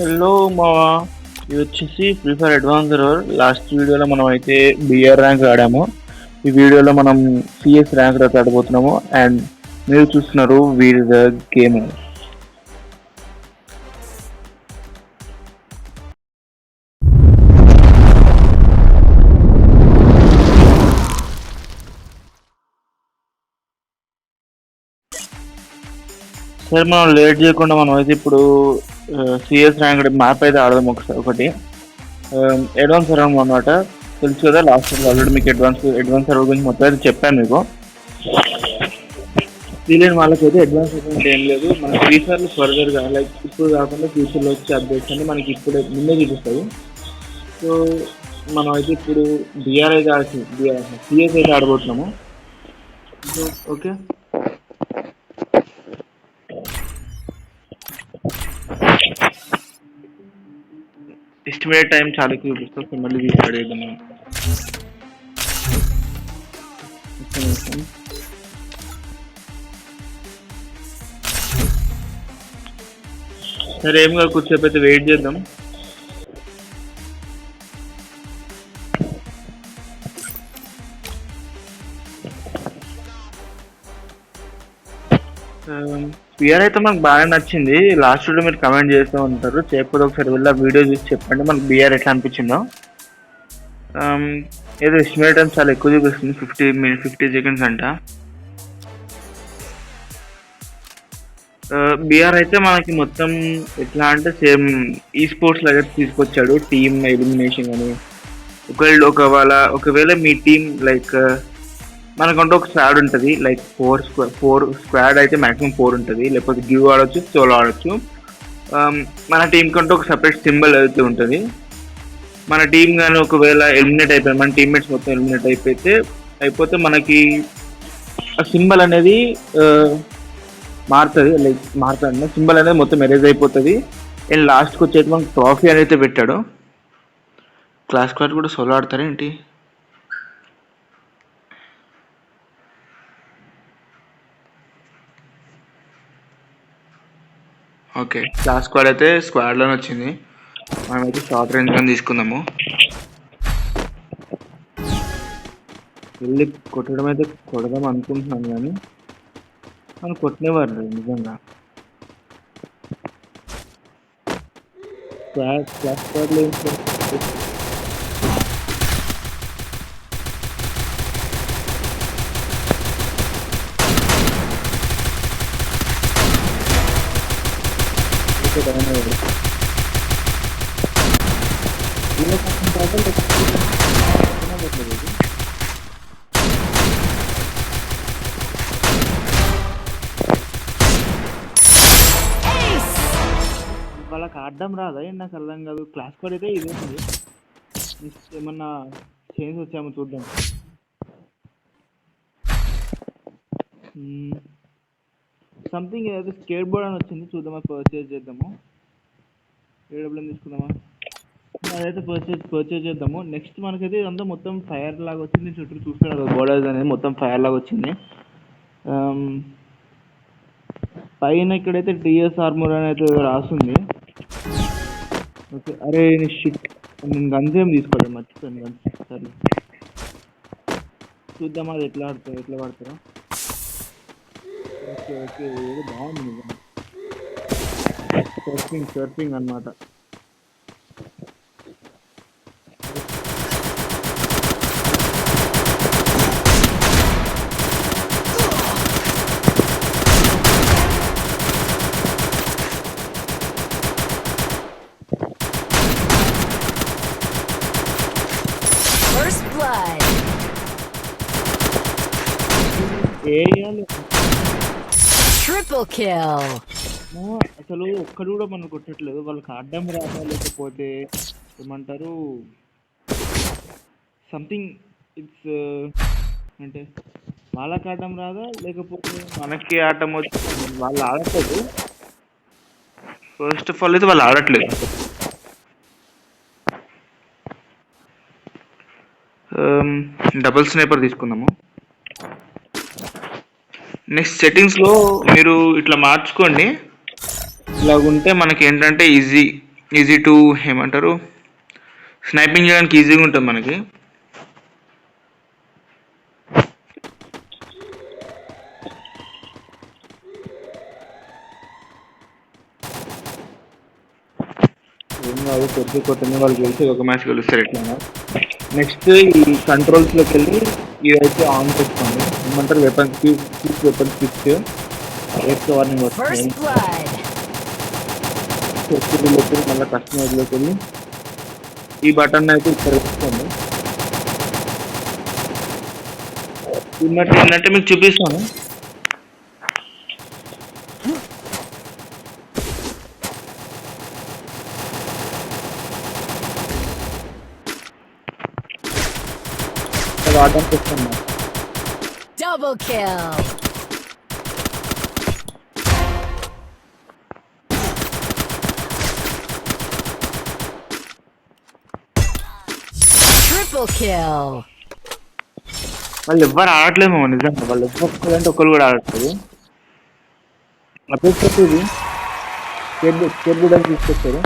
Hello మావా, ఇది వచ్చేసి ఫ్రీ ఫైర్ అడ్వాన్సర్. లాస్ట్ వీడియోలో మనం అయితే బిఆర్ ర్యాంక్ ఆడాము. ఈ వీడియోలో మనం సిఎస్ ర్యాంక్ అయితే ఆడబోతున్నాము. అండ్ మీరు చూస్తున్నారు వీర్ ద గేమ్. సరే, మనం లేట్ చేయకుండా మనం అయితే ఇప్పుడు సిఎస్ ర్యాంక్ మ్యాప్ అయితే ఆడదాం ఒకటి. అడ్వాన్స్ సర్వర్ అనమాట. తెలుసు కదా, లాస్ట్ ఆల్రెడీ మీకు అడ్వాన్స్ సర్వర్ గురించి మొత్తం అయితే చెప్పాను మీకు. తెలియని వాళ్ళకైతే అడ్వాన్స్ అంటే ఏం లేదు, మన ఫ్రీ ఫైర్లో ఫర్దర్గా లైక్ ఇప్పుడు కాకుండా ఫ్యూచర్లో వచ్చే అప్డేట్స్ అన్ని మనకి ఇప్పుడే ముందే చూపిస్తాయి. సో మనం అయితే ఇప్పుడు బిఆర్ అయితే సిఎస్ అయితే ఆడబోతున్నాము. ఓకే, ఎస్టిమేట్ టైం చాలా ఎక్కువ చూపిస్తాం. మళ్ళీ తీసుకు చేద్దాం మనం. సరే, ఏం కాదు, కొద్దిసేపు అయితే వెయిట్ చేద్దాం. పిఆర్ అయితే మనకు బాగా నచ్చింది. లాస్ట్ వీడియో మీరు కమెంట్ చేస్తూ ఉంటారు, చేయకపోతే ఒకసారి వెళ్ళి ఆ వీడియో చూసి చెప్పండి మనకు బిఆర్ ఎట్లా అనిపించిందో. ఏదో ఎస్టిమేట్ టైం చాలా ఎక్కువ చూపిస్తుంది, 50 సెకండ్స్ అంట. బిఆర్ అయితే మనకి మొత్తం ఎట్లా అంటే సేమ్ ఈ స్పోర్ట్స్ లాగా తీసుకొచ్చాడు. టీమ్ ఎలిమినేషన్ అని ఒకవేళ మీ టీం లైక్ మనకంటూ ఒక స్క్వాడ్ ఉంటుంది. లైక్ ఫోర్ స్క్వాడ్ అయితే మాక్సిమం 4 ఉంటుంది. లేకపోతే డ్యూ ఆడొచ్చు, సోలో ఆడొచ్చు. మన టీం కంటూ ఒక సపరేట్ సింబల్ అయితే ఉంటుంది. మన టీం కానీ ఒకవేళ ఎలిమినేట్ అయిపోయి మన టీమ్మేట్స్ మొత్తం ఎలిమినేట్ అయిపోతే మనకి ఆ సింబల్ అనేది మారుతుంది. సింబల్ అనేది మొత్తం ఎరేజ్ అయిపోతుంది. అండ్ లాస్ట్కి వచ్చేది మనకు ట్రాఫీ అనేది పెట్టాడు. క్లాస్ స్క్వాడ్ కూడా సోలో ఆడతారా ఏంటి? ఓకే, క్లాస్ స్క్వాడ్ అయితే స్క్వాడ్లోనే వచ్చింది. మనమైతే షార్ట్ రేంజ్ కానీ తీసుకుందాము. వెళ్ళి కొట్టడం అయితే కొడదాం అనుకుంటున్నాను, కానీ మనం కొట్టినవారు నిజంగా. క్లాస్ స్క్వాడ్లో వాళ్ళకి ఆడడం రాదా? నాకు అర్థం కాదు. క్లాస్ కోడ్ అయితే ఇదే ఉంది. ఏమన్నా చేంజ్ వచ్చామో చూద్దాం. సంథింగ్ ఏదైతే స్కేట్ బోర్డ్ అని వచ్చింది, చూద్దామా, పర్చేజ్ చేద్దాము. ఏడబ్ల్యూఎం తీసుకుందామా? అదైతే పర్చేజ్ చేద్దాము. నెక్స్ట్ మనకైతే ఇదంతా మొత్తం ఫైర్ లాగా వచ్చింది. చుట్టూ చూస్తున్నారు బోర్డర్స్ అనేది మొత్తం ఫైర్ లాగా వచ్చింది. పైన ఇక్కడైతే టీఎస్ ఆర్మర్ అని అయితే రాస్తుంది. ఓకే, అరే షిట్, నేను గన్స్ ఏం తీసుకోలేదు, మర్చిపోయాను గన్స్. సరే చూద్దామా అది ఎట్లా పడతారా. ఓకే ఓకే, ఏదో బాగుంది. సర్ఫింగ్ అన్నమాట. Triple kill. అసలు ఒక్కడు కూడా మనం కొట్టట్లేదు. వాళ్ళకి ఆడడం రాదా, లేకపోతే ఏమంటారు సంథింగ్ ఇట్స్ అంటే వాళ్ళకి ఆడడం రాదా, లేకపోతే మనకి ఆడటం వచ్చి వాళ్ళు ఆడట్లేదు. ఫస్ట్ ఆఫ్ ఆల్ అయితే వాళ్ళు ఆడట్లేదు. డబుల్ స్నైపర్ తీసుకుందాము. నెక్స్ట్ సెట్టింగ్స్లో మీరు ఇట్లా మార్చుకోండి. ఇలా ఉంటే మనకి ఏంటంటే ఈజీ ఈజీ టు ఏమంటారు, స్నైపింగ్ చేయడానికి ఈజీగా ఉంటుంది మనకి. ఏం కాదు, కొట్టిన వాళ్ళు గెలిచి ఒక మ్యాచ్ గెలుస్తారు ఎట్లా. నెక్స్ట్ ఈ కంట్రోల్స్లోకి వెళ్ళి ఇదైతే ఆన్ చేసుకోండి. ఏమంటారు, weapon switch, weapon switch X warning వస్తుంది. సెక్యూరిటీలోకి మళ్ళీ కస్టమర్లోకి వెళ్ళి ఈ బటన్ అయితే ఇక్కడ వేసుకోండి. ఏంటంటే మీకు చూపిస్తాను. వాడడానికి వస్తాను. Double kill. Triple kill. వాళ్ళు ఎవ్వరు ఆడట్లేదు నిజంగా, వాళ్ళు ఎవ్వరు ఒకరు కూడా ఆడట్లేదు. అప్పుడు కేర్బుడ్ అని తీసుకొచ్చారు.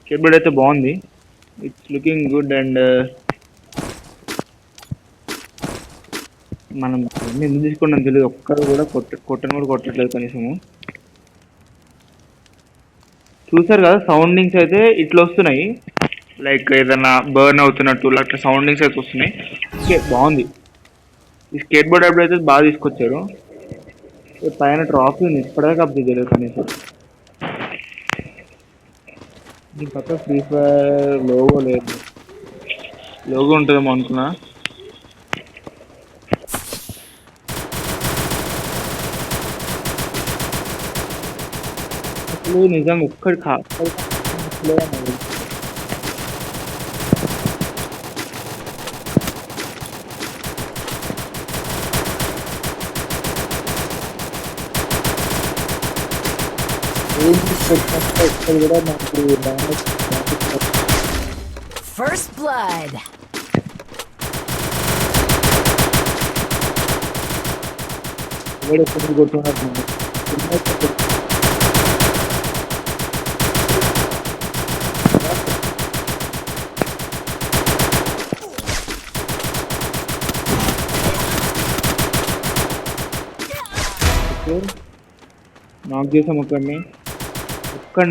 కేర్బుడ్ అయితే బాగుంది, ఇట్స్ లుకింగ్ గుడ్. అండ్ మనం ఎందుకు తీసుకున్నాం తెలియదు, ఒక్కరు కూడా కొట్టను కూడా కొట్టట్లేదు కనీసము. చూసారు కదా సౌండింగ్స్ అయితే ఇట్లా వస్తున్నాయి, లైక్ ఏదైనా బర్న్ అవుతున్నట్టు అట్లా సౌండింగ్స్ అయితే వస్తున్నాయి. ఓకే బాగుంది. ఈ స్కేట్ బోర్డ్ అప్పుడు అయితే బాగా తీసుకొచ్చారు. పైన ట్రాఫీ ఉంది, ఇప్పటిదాకా అప్డేట్ చేయలేదు కనీసం. దీని పక్క ఫ్రీ ఫైర్ లోగో లేదు, లోగో ఉంటుందేమో అనుకున్నా. అసలు నిజంగా ఒక్కడి కూడా మనకు First blood. కొట్టుకున్నట్టు నాక్ చేసాం. ఒక్కడిని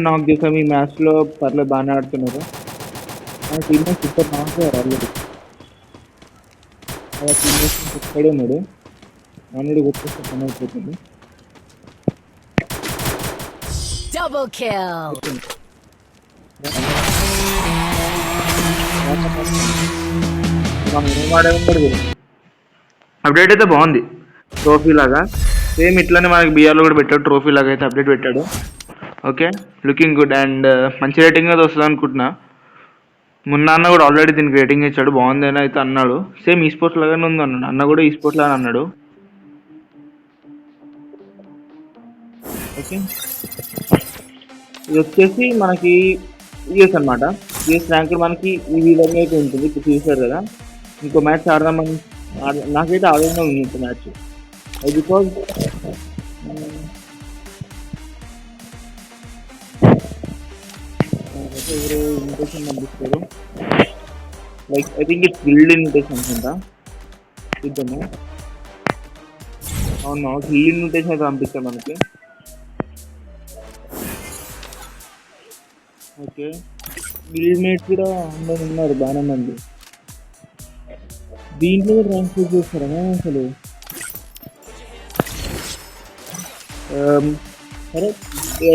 నాక్ చేసాం ఈ మ్యాచ్లో. పర్లేదు బాగానే ఆడుతున్నారు. మన టీమ్మేట్స్ సూపర్ నాక్ అయ్యారు ఆల్రెడీ. అలా టీమ్మేట్స్ ఒక్కడే ఉన్నాడు, ఆల్రెడీ వచ్చేస్తే పని అయిపోతుంది. Double kill. అప్డేట్ అయితే బాగుంది, ట్రోఫీ లాగా సేమ్ ఇట్లానే మనకి బిఆర్లో కూడా పెట్టాడు. ట్రోఫీ లాగా అయితే అప్డేట్ పెట్టాడు. Okay, looking good. అండ్ మంచి రేటింగ్ అయితే వస్తుంది అనుకుంటున్నా. మొన్న అన్న కూడా ఆల్రెడీ దీనికి రేటింగ్ ఇచ్చాడు, బాగుంది అని అయితే అన్నాడు. సేమ్ ఈ స్పోర్ట్స్ లాగానే ఉంది అన్నాడు అన్న కూడా, ఈ స్పోర్ట్స్ లాగా అన్నాడు. ఓకే, ఇది వచ్చేసి మనకి యూఎస్ అనమాట. యూఎస్ ర్యాంక్ మనకి ఈ విధంగా అయితే ఉంటుంది. ఇప్పుడు చూసారు కదా, ఇంకో మ్యాచ్ ఆడదామని నాకైతే ఆనందంగా ఉంది ఇంకో మ్యాచ్. బికాజ్ ఎవరు ఇన్విటేషన్ పంపిస్తారు, like I think it's guild invitation అనుకుంటా. చూద్దాము. అవును, గిల్డ్ ఇన్విటేషన్ అయితే పంపిస్తాం మనకి. ఓకే, గిల్డ్ మేట్స్ కూడా అందరూ ఉన్నారు బాగానే మంది. దీంట్లో కూడా ర్యాంక్ పూజ చేస్తారా అసలు? సరే,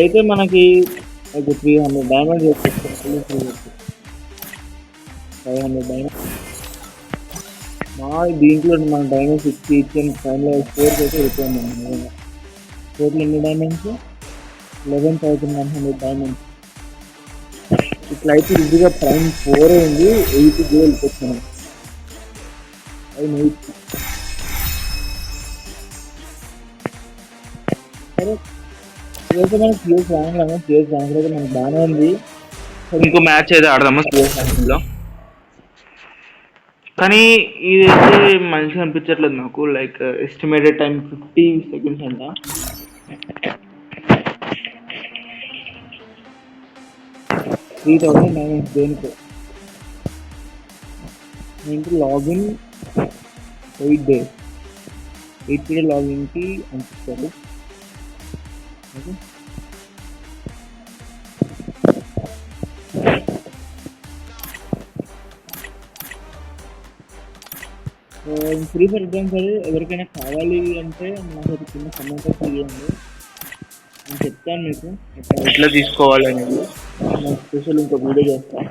అయితే మనకి ఒక 300 డైమండ్స్ వచ్చేస్తాం. 500 డైమండ్స్ మా దీంట్లో మన డైమండ్స్ ఇచ్చిన టైంలో 4 అయితే వెళ్ళిపోయాం మనం. టోటల్ ఎన్ని డైమండ్స్? 11,100 డైమండ్స్. ఇట్లా అయితే ఈజీగా ప్రైమ్ 4 ఉంది, 8 వెళ్ళిపోతున్నాం. సరే, ఇదైతే మనకి సిఎస్ ర్యాంక్ అన్నా. సిఎస్ ర్యాంక్ అయితే మనకి బాగానే ఉంది. ఇంకో మ్యాచ్ అయితే ఆడదాము సిఎస్ ర్యాంక్లో. కానీ ఇదైతే మంచిగా అనిపించట్లేదు నాకు. లైక్ ఎస్టిమేటెడ్ టైం 50 సెకండ్స్ అంట. $3,000 దేనికో ఏంటి లాగిన్ 8 days 8 day లాగిన్కి అందిస్తారు. ఓకే ఫ్రీ ఫర్ ఎగ్జాంపుల్ ఎవరికైనా కావాలి అంటే నాకు ఒక చిన్న సమాచారం తెలియండి, నేను చెప్తాను మీకు ఎట్లా తీసుకోవాలి అనేది. నేను స్పెషల్ ఇంకో వీడియో చేస్తాను.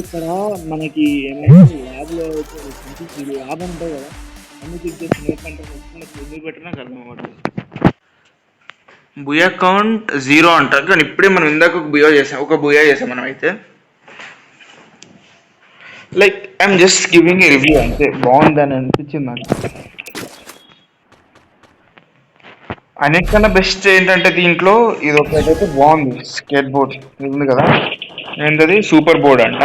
ఇక్కడ మనకి ఏమైనా ల్యాబ్లో ల్యాబ్ ఉంటాయి కదా, అన్ని చెక్ చేసి ఎందుకంటే ఎందుకు పెట్టినా నాకు అర్థం అవ్వట్లేదు. బుయా కౌంట్ 0 అంటారు, కానీ ఇప్పుడే మనం ఇందాక ఒక బుయా చేసాం మనం అయితే. Like I'm just giving a review అంతే, బాగుందని అనిపించింది నాకు. అన్నిటికన్నా బెస్ట్ ఏంటంటే దీంట్లో ఇది ఒకటైతే బాగుంది, స్కేట్ బోర్డ్ ఉంది కదా, ఏంటది సూపర్ బోర్డ్ అంట.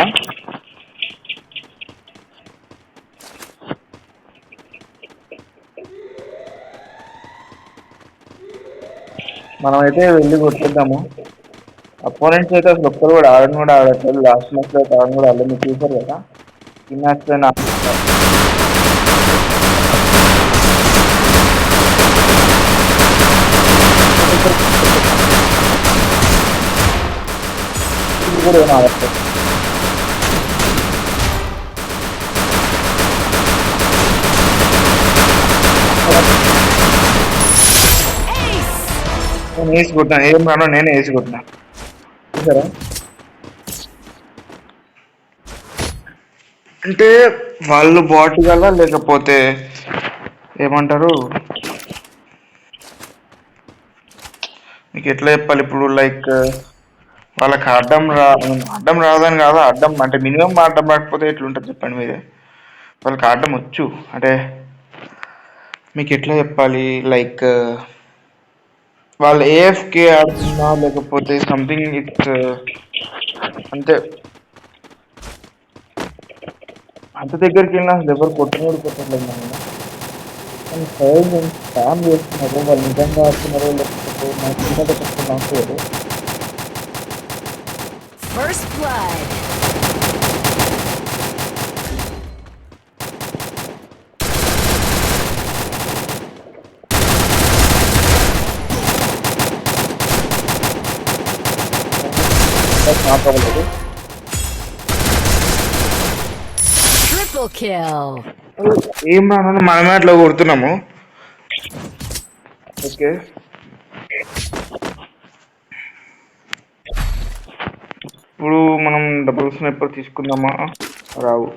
మనమైతే వెళ్ళి కొట్టేద్దాము. అపోనెంట్స్ అయితే అసలు ఒక్కరు కూడా ఆడట్లేదు. లాస్ట్ మ్యాచ్ లో ఆడను కూడా ఆడలేదు, మీరు చూసారు కదా. ఈ మ్యాచ్ లో కూడా ఏం ఆడట్లేదు. నేను వేసి కొట్టినా, ఏం రానో నేనే వేసి కొట్టినా, చూసారా. అంటే వాళ్ళు బాట్ గల లేకపోతే ఏమంటారు, మీకు ఎట్లా చెప్పాలి ఇప్పుడు, లైక్ వాళ్ళకి అడ్డం రాదని కాదు, అడ్డం అంటే మినిమం అడ్డం రాకపోతే ఎట్లుంటుంది చెప్పండి మీరే. వాళ్ళకి ఆడడం వచ్చు అంటే మీకు ఎట్లా చెప్పాలి, లైక్ వాళ్ళు ఏఎఫ్కే ఆడుతున్నా లేకపోతే సంథింగ్ ఇట్స్ అంటే అంత దగ్గరికి వెళ్ళినా అసలు ఎవరు కొట్టట్లేదు మనం. కానీ స్కామ్ చేస్తున్నారు, వాళ్ళు నిజంగా ఆడుతున్నారో లేకపోతే నాకు చిన్నది చెప్తున్నారు. First blood. Triple kill. ఏం రానని మనమే అట్లా కొడుతున్నాము. ఓకే ఇప్పుడు మనం డబుల్ స్నైపర్ తీసుకుందామా, రావు.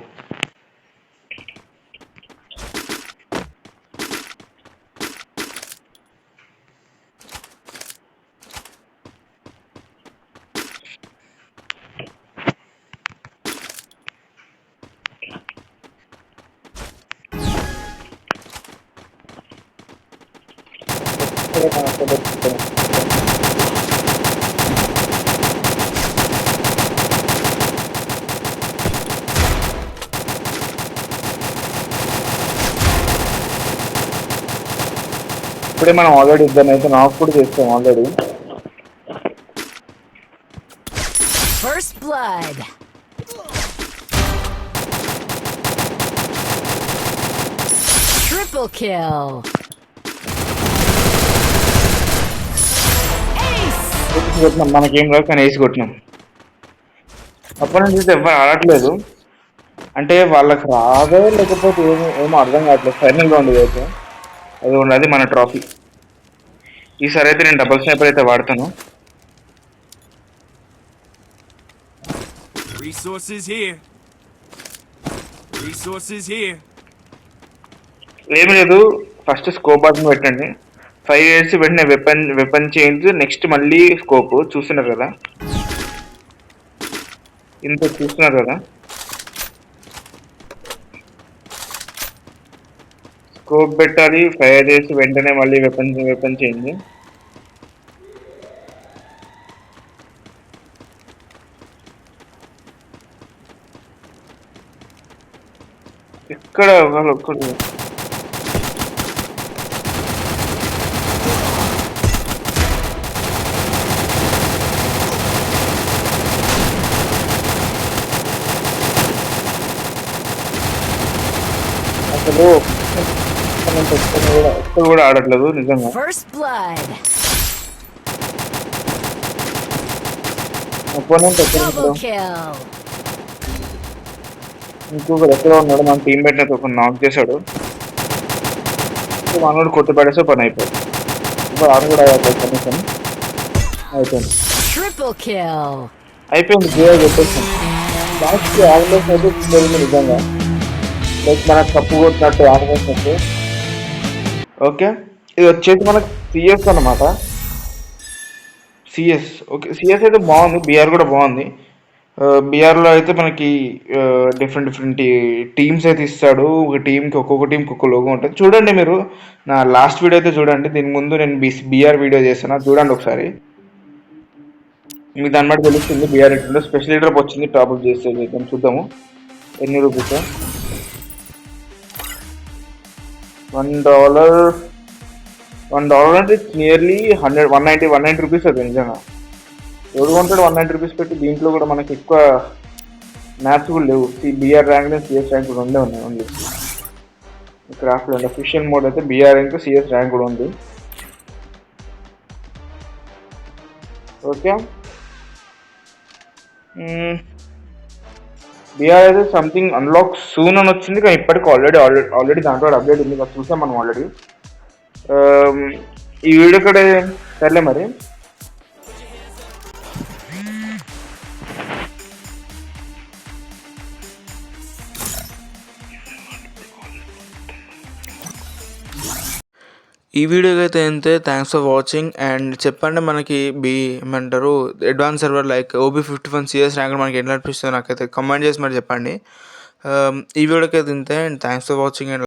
ఇప్పుడే మనం ఆల్రెడీ ఇద్దరు అయితే నాకు కూడా చేస్తాం already. First blood. Triple kill. కొట్టినాం, మనకేం రాదు కానీ వేసి కొట్టినాం. అపోనెంట్స్ అయితే ఎవరు ఆడట్లేదు, అంటే వాళ్ళకి రాదో లేకపోతే ఏమో అర్థం కావట్లేదు. ఫైనల్ రౌండ్ అయితే అది ఉన్నది మన ట్రాఫీ. ఈసారి అయితే నేను డబుల్ స్నైపర్ అయితే వాడతాను. ఏమి లేదు, ఫస్ట్ స్కోప్ బటన్ పెట్టండి, 5 years వెంటనే వెపన్ చేంజ్, నెక్స్ట్ మళ్ళీ స్కోప్. చూస్తున్నారు కదా, ఇంత చూస్తున్నారు కదా, స్కోప్ పెట్టాలి, 5 years వెంటనే మళ్ళీ వెపన్ చేంజ్. ఇక్కడ వాళ్ళు ఒక్కడు అసలు ఒక్కరు కూడా ఆడట్లేదు నిజంగా. First blood. అపోనెంట్ ఎక్కడ Double ఉన్నాడు, kill. ఇంకొకరు ఎక్కడో ఉన్నాడు. మన టీం పెట్టిన ఒక నాక్ చేశాడు. మనోడు కొట్టి పడేస్తే పని అయిపోయింది. ఇప్పుడు ఆడు కూడా కనీసం అయిపోయింది. Triple kill. అయిపోయింది గేమ్ చెప్పేసాం. లాస్ట్కి ఆల్మోస్ట్ అయితే జరిగింది నిజంగా. లైక్ మనకు తప్పు కొట్టినట్టు ఆల్మోస్ట్. ఓకే, ఇది వచ్చేసి మనకు సిఎస్ అన్నమాట. సిఎస్ ఓకే, సిఎస్ అయితే బాగుంది. బిఆర్ కూడా బాగుంది. బిఆర్లో అయితే మనకి డిఫరెంట్ డిఫరెంట్ టీమ్స్ అయితే ఇస్తాడు. ఒక టీంకి ఒక్కొక్క టీంకి ఒక్కొక్క లోగో ఉంటుంది. చూడండి మీరు నా లాస్ట్ వీడియో అయితే చూడండి. దీని ముందు నేను బిఆర్ వీడియో చేస్తున్నా, చూడండి ఒకసారి. మీకు దాన్ని బట్టి తెలుస్తుంది బిఆర్ ఎట్లుందో. స్పెషల్ డ్రాప్ వచ్చింది, టాప్అప్ చేస్తే చూద్దాము ఎన్ని రూపీస్. $1 అంటే ఇట్స్ నియర్లీ 190 రూపీస్ అది నిజంగా. ఎవరు కొంటాడు 190 రూపీస్ పెట్టి? దీంట్లో కూడా మనకి ఎక్కువ మ్యాథ్స్ కూడా లేవు. BR rank and CS rank కూడా ఉన్నాయి ఓన్లీ. క్రాఫ్ట్లో ఉంది అఫిషియల్ మోడ్ అయితే బిఆర్ ర్యాంక్ సిఎస్ ర్యాంక్ కూడా ఉంది. ఓకే, బిఆర్ అయితే సంథింగ్ అన్లాక్ సూన్ అని వచ్చింది, కానీ ఇప్పటికి ఆల్రెడీ దాంట్లో అప్డేట్ ఉంది, అది చూసాం మనం ఆల్రెడీ. ఈ వీడియో కూడా సర్లే మరి. ఈ వీడియోకి అయితే అంతే. Thanks for watching. అండ్ చెప్పండి మనకి ఏమంటారు advance server like OB51 CS rank మనకి ఎట్లా అనిపిస్తుందో నాకైతే కమెంట్ చేసి మరి చెప్పండి. ఈ వీడియోకి అయితే ఇంతే. And thanks for watching. And